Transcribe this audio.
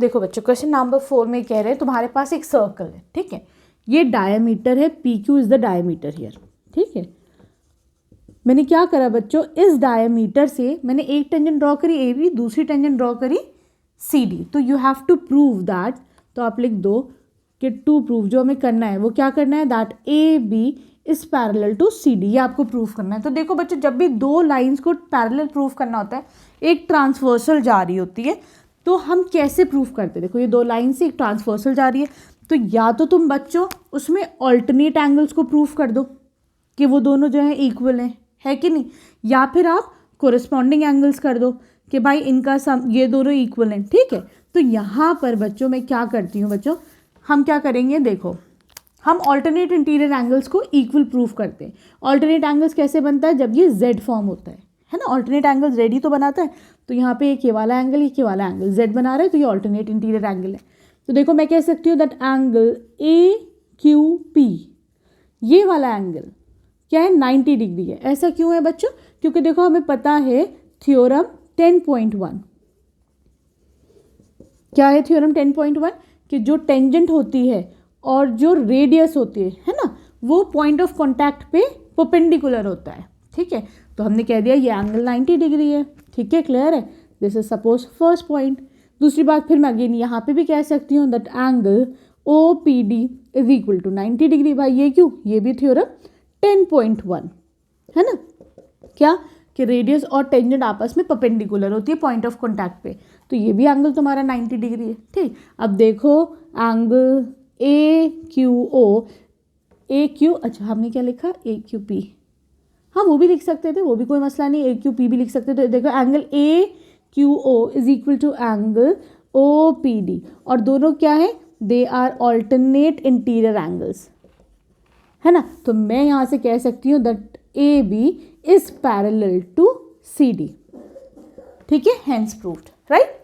देखो बच्चों, question number 4 में कह रहे हैं तुम्हारे पास एक सर्कल है, ठीक है, ये डायमीटर है, P Q is the diameter here, ठीक है। मैंने क्या करा बच्चों, इस डायमीटर से मैंने एक टेंजेंट ड्रॉ करी ए बी, दूसरी टेंजेंट ड्रॉ करी सी डी। तो you have to prove that, तो आप लिख दो कि टू प्रूव, जो हमें करना है वो क्या करना है, that A B is parallel to C D, ये आपको प्रूव करना है। तो देखो बच्चों, जब भी दो लाइंस को पैरेलल प्रूव करना होता है, एक ट्रांसवर्सल जा रही होती है, तो हम कैसे प्रूव करते हैं। देखो ये दो लाइन से एक ट्रांसवर्सल जा रही है, तो या तो तुम बच्चों उसमें ऑल्टरनेट एंगल्स को प्रूव कर दो कि वो दोनों जो है इक्वल हैं, है कि नहीं, या फिर आप कोरिस्पॉन्डिंग एंगल्स कर दो कि भाई इनका सम, ये दोनों इक्वल हैं, ठीक है। तो यहाँ पर बच्चों मैं क्या करती हूँ बच्चों, हम क्या करेंगे, देखो हम ऑल्टरनेट इंटीरियर एंगल्स को इक्वल प्रूव करते हैं। ऑल्टरनेट एंगल्स कैसे बनता है, जब ये जेड फॉर्म होता है ना, ऑल्टरनेट एंगल जेड ही तो बनाता है। तो यहाँ पे एक ये वाला एंगल, एक ये वाला एंगल जेड बना रहा है, तो ये ऑल्टरनेट इंटीरियर एंगल है। तो देखो मैं कह सकती हूँ that angle A Q P, ये वाला एंगल क्या है, 90 डिग्री है। ऐसा क्यों है बच्चों, क्योंकि देखो हमें पता है थ्योरम 10.1, क्या है थ्योरम 10.1, कि जो टेंजेंट होती है और जो रेडियस होती है ना, वो पॉइंट ऑफ कॉन्टैक्ट पे परपेंडिकुलर होता है, ठीक है। तो हमने कह दिया ये एंगल 90 डिग्री है, ठीक है, क्लियर है। This is suppose first point. दूसरी बात फिर मैं अगेन यहाँ पे भी कह सकती हूँ that angle O P D is equal to 90 degree. भाई ये क्यों, ये भी थ्योरम 10.1 है ना, क्या कि रेडियस और टेंजेंट आपस में परपेंडिकुलर होती है पॉइंट ऑफ कॉन्टैक्ट पे, तो ये भी एंगल तुम्हारा 90 डिग्री है, ठीक। अब देखो angle A Q O, A Q, अच्छा हमने क्या लिखा, ए क्यू पी, हाँ वो भी लिख सकते थे, वो भी कोई मसला नहीं, ए क्यू पी भी लिख सकते थे। देखो angle A Q O is equal to angle O P D, और दोनों क्या है, they are alternate interior angles, है ना। तो मैं यहाँ से कह सकती हूँ that A B is parallel to C D, ठीक है, हेंस प्रूव्ड, राइट।